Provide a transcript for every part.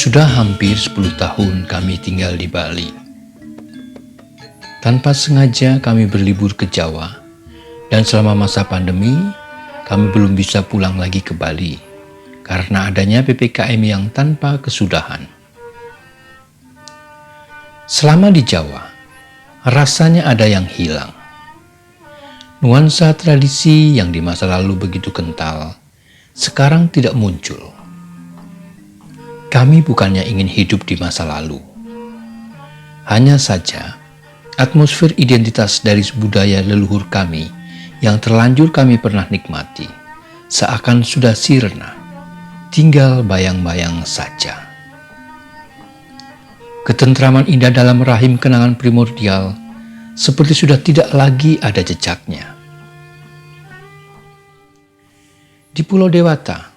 Sudah hampir 10 tahun kami tinggal di Bali. Tanpa sengaja kami berlibur ke Jawa, dan selama masa pandemi, kami belum bisa pulang lagi ke Bali karena adanya PPKM yang tanpa kesudahan. Selama di Jawa, rasanya ada yang hilang. Nuansa tradisi yang di masa lalu begitu kental, sekarang tidak muncul. Kami bukannya ingin hidup di masa lalu. Hanya saja, atmosfer identitas dari budaya leluhur kami yang terlanjur kami pernah nikmati, seakan sudah sirna, tinggal bayang-bayang saja. Ketentraman indah dalam rahim kenangan primordial, seperti sudah tidak lagi ada jejaknya. Di Pulau Dewata,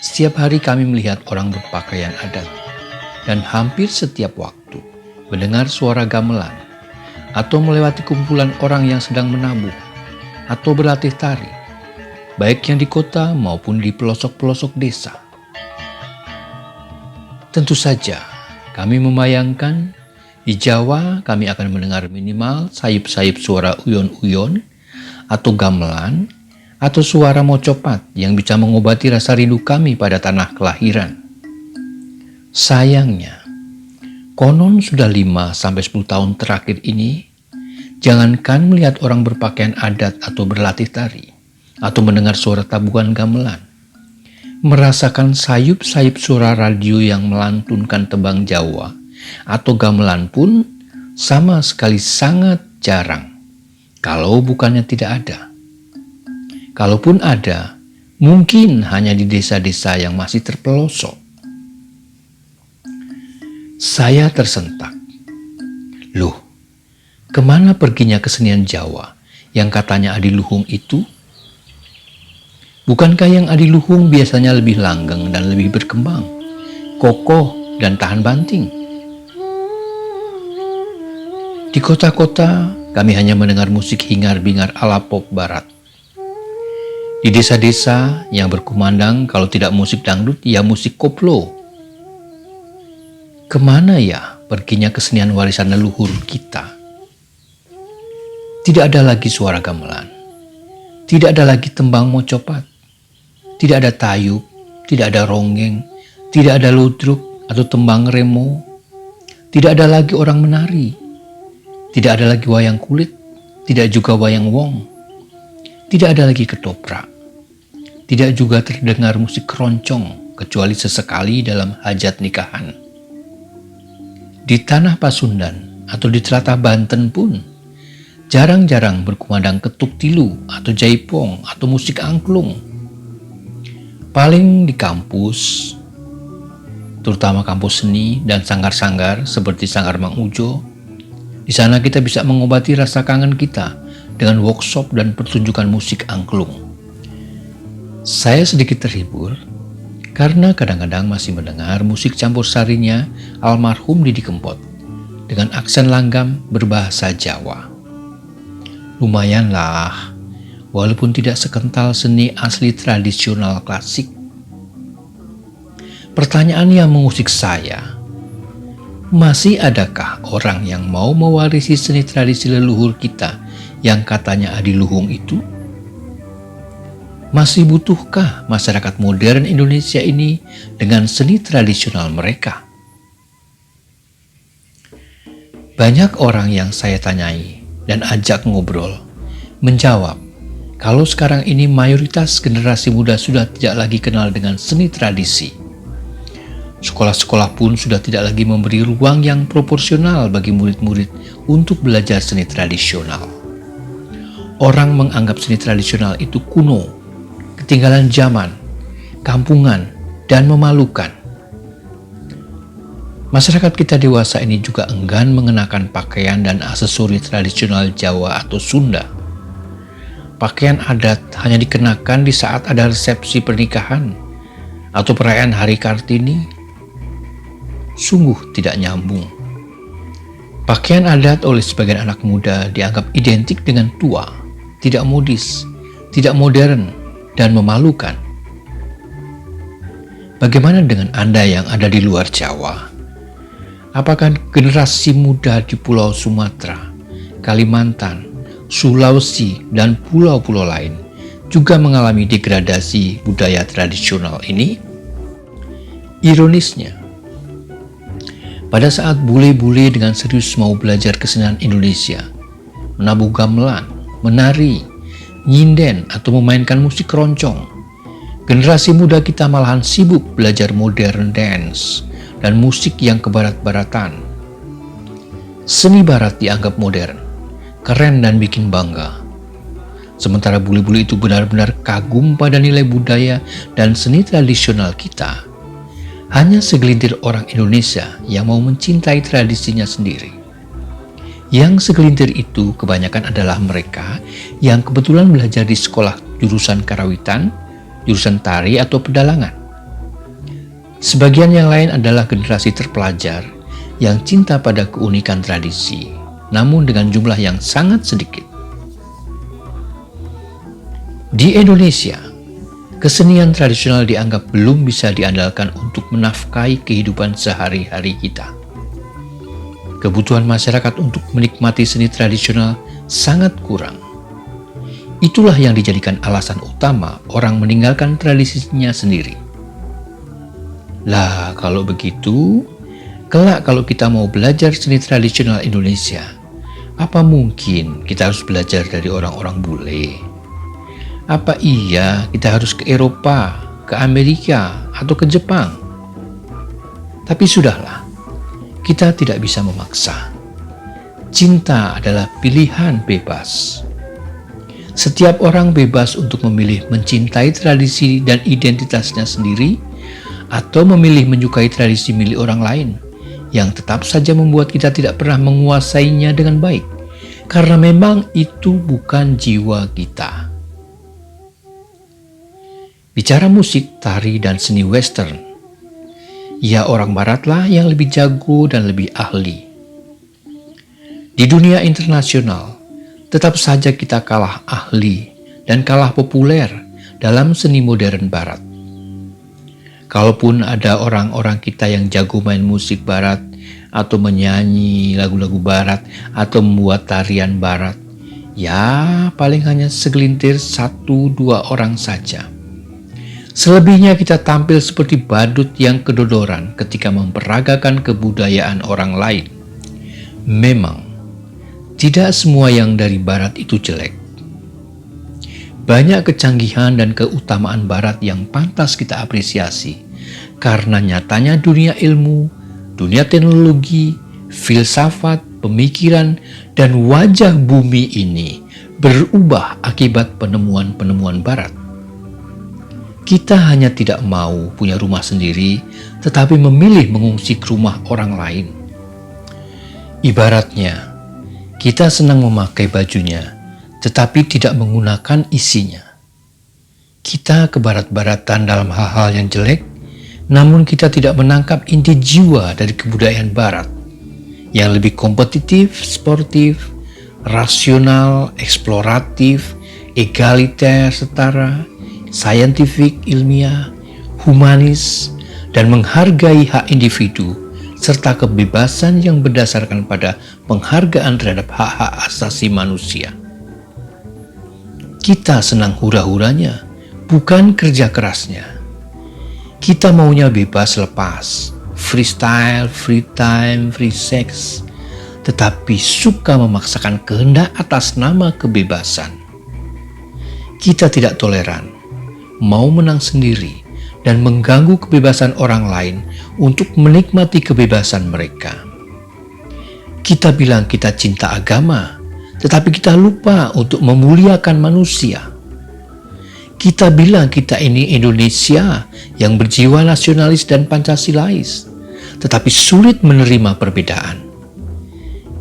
setiap hari kami melihat orang berpakaian adat, dan hampir setiap waktu mendengar suara gamelan, atau melewati kumpulan orang yang sedang menabuh, atau berlatih tari, baik yang di kota maupun di pelosok-pelosok desa. Tentu saja, kami membayangkan di Jawa kami akan mendengar minimal sayup-sayup suara uyon-uyon, atau gamelan, atau suara mocopat yang bisa mengobati rasa rindu kami pada tanah kelahiran. Sayangnya, konon sudah 5-10 tahun terakhir ini, jangankan melihat orang berpakaian adat atau berlatih tari, atau mendengar suara tabuhan gamelan, merasakan sayup-sayup suara radio yang melantunkan tembang Jawa atau gamelan pun sama sekali sangat jarang, kalau bukannya tidak ada. Kalaupun ada, mungkin hanya di desa-desa yang masih terpelosok. Saya tersentak. Loh, kemana perginya kesenian Jawa yang katanya adiluhung itu? Bukankah yang adiluhung biasanya lebih langgeng dan lebih berkembang, kokoh dan tahan banting? Di kota-kota, kami hanya mendengar musik hingar-bingar ala pop barat. Di desa-desa yang berkumandang kalau tidak musik dangdut, ya musik koplo. Kemana ya perginya kesenian warisan leluhur kita? Tidak ada lagi suara gamelan, tidak ada lagi tembang mocopat, tidak ada tayub, tidak ada ronggeng, tidak ada ludruk atau tembang remo, tidak ada lagi orang menari, tidak ada lagi wayang kulit, tidak juga wayang wong, tidak ada lagi ketoprak. Tidak juga terdengar musik keroncong, kecuali sesekali dalam hajat nikahan. Di tanah Pasundan atau di tlatah Banten pun, jarang-jarang berkumandang ketuk tilu atau jaipong atau musik angklung. Paling di kampus, terutama kampus seni dan sanggar-sanggar seperti Sanggar Mang Ujo, di sana kita bisa mengobati rasa kangen kita dengan workshop dan pertunjukan musik angklung. Saya sedikit terhibur karena kadang-kadang masih mendengar musik campur sarinya almarhum Didi Kempot dengan aksen langgam berbahasa Jawa. Lumayanlah, walaupun tidak sekental seni asli tradisional klasik. Pertanyaan yang mengusik saya, masih adakah orang yang mau mewarisi seni tradisi leluhur kita yang katanya adiluhung itu? Masih butuhkah masyarakat modern Indonesia ini dengan seni tradisional mereka? Banyak orang yang saya tanyai dan ajak ngobrol menjawab kalau sekarang ini mayoritas generasi muda sudah tidak lagi kenal dengan seni tradisi. Sekolah-sekolah pun sudah tidak lagi memberi ruang yang proporsional bagi murid-murid untuk belajar seni tradisional. Orang menganggap seni tradisional itu kuno, ketinggalan zaman, kampungan, dan memalukan. Masyarakat kita dewasa ini juga enggan mengenakan pakaian dan aksesori tradisional Jawa atau Sunda. Pakaian adat hanya dikenakan di saat ada resepsi pernikahan atau perayaan Hari Kartini. Sungguh tidak nyambung. Pakaian adat oleh sebagian anak muda dianggap identik dengan tua, tidak modis, tidak modern, dan memalukan. Bagaimana dengan Anda yang ada di luar Jawa? Apakah generasi muda di Pulau Sumatera, Kalimantan, Sulawesi, dan pulau-pulau lain juga mengalami degradasi budaya tradisional ini? Ironisnya, pada saat bule-bule dengan serius mau belajar kesenian Indonesia, menabuh gamelan, menari, nyinden, atau memainkan musik keroncong, generasi muda kita malahan sibuk belajar modern dance dan musik yang kebarat-baratan. Seni barat dianggap modern, keren, dan bikin bangga. Sementara bule-bule itu benar-benar kagum pada nilai budaya dan seni tradisional kita. Hanya segelintir orang Indonesia yang mau mencintai tradisinya sendiri. Yang segelintir itu kebanyakan adalah mereka yang kebetulan belajar di sekolah jurusan karawitan, jurusan tari, atau pedalangan. Sebagian yang lain adalah generasi terpelajar yang cinta pada keunikan tradisi, namun dengan jumlah yang sangat sedikit. Di Indonesia, kesenian tradisional dianggap belum bisa diandalkan untuk menafkahi kehidupan sehari-hari kita. Kebutuhan masyarakat untuk menikmati seni tradisional sangat kurang. Itulah yang dijadikan alasan utama orang meninggalkan tradisinya sendiri. Lah, kalau begitu, kelak kalau kita mau belajar seni tradisional Indonesia, apa mungkin kita harus belajar dari orang-orang bule? Apa iya kita harus ke Eropa, ke Amerika, atau ke Jepang? Tapi sudahlah, kita tidak bisa memaksa. Cinta adalah pilihan bebas. Setiap orang bebas untuk memilih mencintai tradisi dan identitasnya sendiri, atau memilih menyukai tradisi milik orang lain, yang tetap saja membuat kita tidak pernah menguasainya dengan baik, karena memang itu bukan jiwa kita. Bicara musik, tari, dan seni western, ya orang baratlah yang lebih jago dan lebih ahli. Di dunia internasional, tetap saja kita kalah ahli dan kalah populer dalam seni modern barat. Kalaupun ada orang-orang kita yang jago main musik barat, atau menyanyi lagu-lagu barat, atau membuat tarian barat, ya paling hanya segelintir 1-2 orang saja. Selebihnya kita tampil seperti badut yang kedodoran ketika memperagakan kebudayaan orang lain. Memang, tidak semua yang dari barat itu jelek. Banyak kecanggihan dan keutamaan barat yang pantas kita apresiasi, karena nyatanya dunia ilmu, dunia teknologi, filsafat, pemikiran, dan wajah bumi ini berubah akibat penemuan-penemuan barat. Kita hanya tidak mau punya rumah sendiri, tetapi memilih mengungsi ke rumah orang lain. Ibaratnya, kita senang memakai bajunya, tetapi tidak menggunakan isinya. Kita ke barat-baratan dalam hal-hal yang jelek, namun kita tidak menangkap inti jiwa dari kebudayaan barat, yang lebih kompetitif, sportif, rasional, eksploratif, egaliter, setara, saintifik, ilmiah, humanis, dan menghargai hak individu, serta kebebasan yang berdasarkan pada penghargaan terhadap hak-hak asasi manusia. Kita senang hura-huranya, bukan kerja kerasnya. Kita maunya bebas lepas, freestyle, free time, free sex, tetapi suka memaksakan kehendak atas nama kebebasan. Kita tidak toleran, mau menang sendiri, dan mengganggu kebebasan orang lain untuk menikmati kebebasan mereka. Kita bilang kita cinta agama, tetapi kita lupa untuk memuliakan manusia. Kita bilang kita ini Indonesia yang berjiwa nasionalis dan Pancasilais, tetapi sulit menerima perbedaan.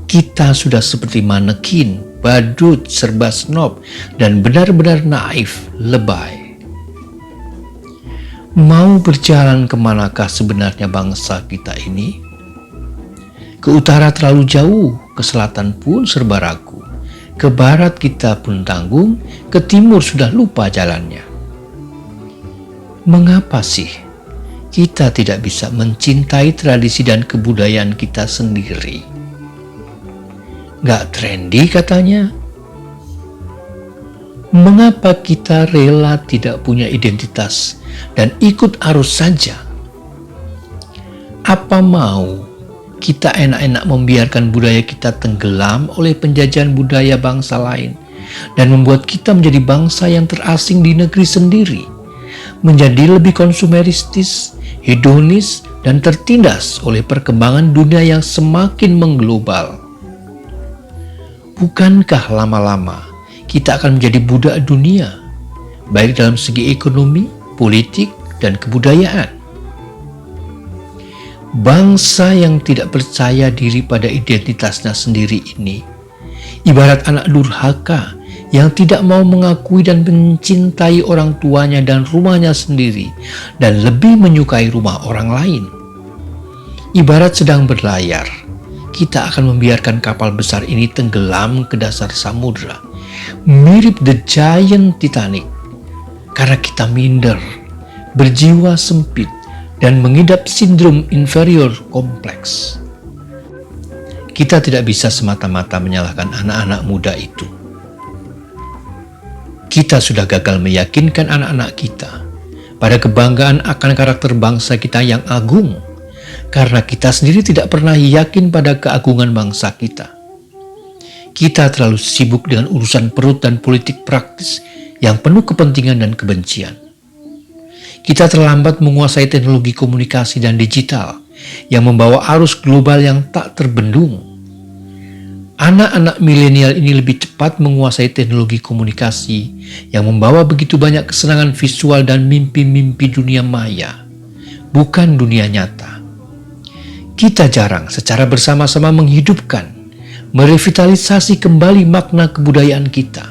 Kita sudah seperti manekin, badut, serba snob, dan benar-benar naif, lebay. Mau berjalan kemanakah sebenarnya bangsa kita ini? Ke utara terlalu jauh, ke selatan pun serba ragu. Ke barat kita pun tanggung, ke timur sudah lupa jalannya. Mengapa sih kita tidak bisa mencintai tradisi dan kebudayaan kita sendiri. Gak trendy katanya. Mengapa kita rela tidak punya identitas dan ikut arus saja? Apa mau kita enak-enak membiarkan budaya kita tenggelam oleh penjajahan budaya bangsa lain dan membuat kita menjadi bangsa yang terasing di negeri sendiri, menjadi lebih konsumeristis, hedonis, dan tertindas oleh perkembangan dunia yang semakin mengglobal? Bukankah lama-lama kita akan menjadi budak dunia, baik dalam segi ekonomi, politik, dan kebudayaan? Bangsa yang tidak percaya diri pada identitasnya sendiri ini ibarat anak durhaka yang tidak mau mengakui dan mencintai orang tuanya dan rumahnya sendiri dan lebih menyukai rumah orang lain. Ibarat sedang berlayar, kita akan membiarkan kapal besar ini tenggelam ke dasar samudra, mirip The Giant Titanic, karena kita minder, berjiwa sempit, dan mengidap sindrom inferior kompleks. Kita tidak bisa semata-mata menyalahkan anak-anak muda itu. Kita sudah gagal meyakinkan anak-anak kita pada kebanggaan akan karakter bangsa kita yang agung, karena kita sendiri tidak pernah yakin pada keagungan bangsa kita. Kita terlalu sibuk dengan urusan perut dan politik praktis yang penuh kepentingan dan kebencian. Kita terlambat menguasai teknologi komunikasi dan digital yang membawa arus global yang tak terbendung. Anak-anak milenial ini lebih cepat menguasai teknologi komunikasi yang membawa begitu banyak kesenangan visual dan mimpi-mimpi dunia maya, bukan dunia nyata. Kita jarang secara bersama-sama menghidupkan, merevitalisasi kembali makna kebudayaan kita.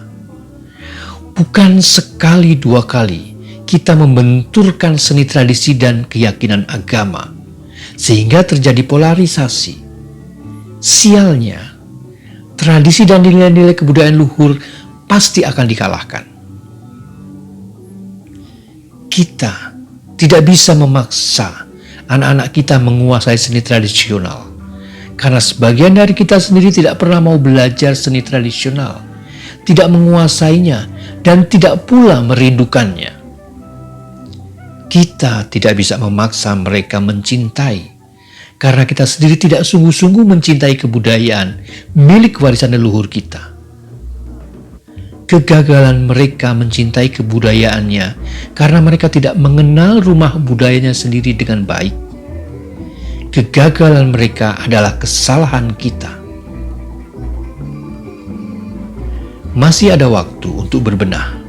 Bukan sekali dua kali kita membenturkan seni tradisi dan keyakinan agama, sehingga terjadi polarisasi. Sialnya, tradisi dan nilai-nilai kebudayaan luhur pasti akan dikalahkan. Kita tidak bisa memaksa anak-anak kita menguasai seni tradisional, karena sebagian dari kita sendiri tidak pernah mau belajar seni tradisional, tidak menguasainya, dan tidak pula merindukannya. Kita tidak bisa memaksa mereka mencintai, karena kita sendiri tidak sungguh-sungguh mencintai kebudayaan milik warisan leluhur kita. Kegagalan mereka mencintai kebudayaannya karena mereka tidak mengenal rumah budayanya sendiri dengan baik. Kegagalan mereka adalah kesalahan kita. Masih ada waktu untuk berbenah.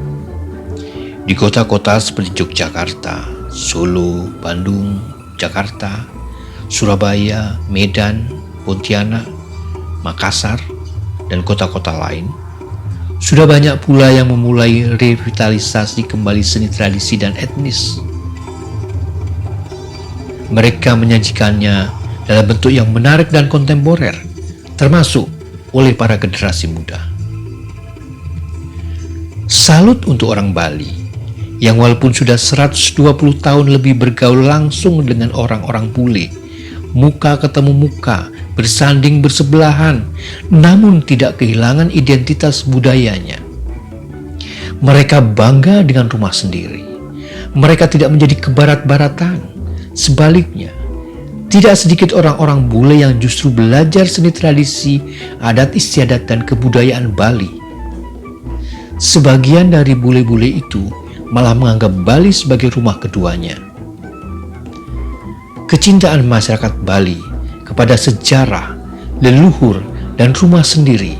Di kota-kota seperti Yogyakarta, Solo, Bandung, Jakarta, Surabaya, Medan, Pontianak, Makassar, dan kota-kota lain, sudah banyak pula yang memulai revitalisasi kembali seni tradisi dan etnis. Mereka menyajikannya dalam bentuk yang menarik dan kontemporer, termasuk oleh para generasi muda. Salut untuk orang Bali yang walaupun sudah 120 tahun lebih bergaul langsung dengan orang-orang bule, muka ketemu muka, bersanding bersebelahan, namun tidak kehilangan identitas budayanya. Mereka bangga dengan rumah sendiri. Mereka tidak menjadi kebarat-baratan. Sebaliknya, tidak sedikit orang-orang bule yang justru belajar seni tradisi, adat istiadat, dan kebudayaan Bali. Sebagian dari bule-bule itu malah menganggap Bali sebagai rumah keduanya. Kecintaan masyarakat Bali kepada sejarah, leluhur, dan rumah sendiri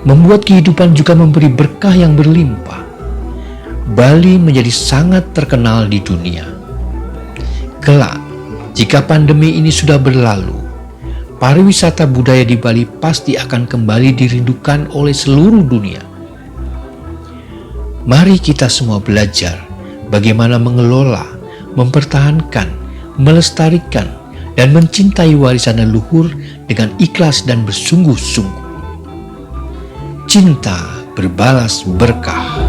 membuat kehidupan juga memberi berkah yang berlimpah. Bali menjadi sangat terkenal di dunia. Kelak, jika pandemi ini sudah berlalu, pariwisata budaya di Bali pasti akan kembali dirindukan oleh seluruh dunia. Mari kita semua belajar bagaimana mengelola, mempertahankan, melestarikan, dan mencintai warisan leluhur dengan ikhlas dan bersungguh-sungguh. Cinta berbalas berkah.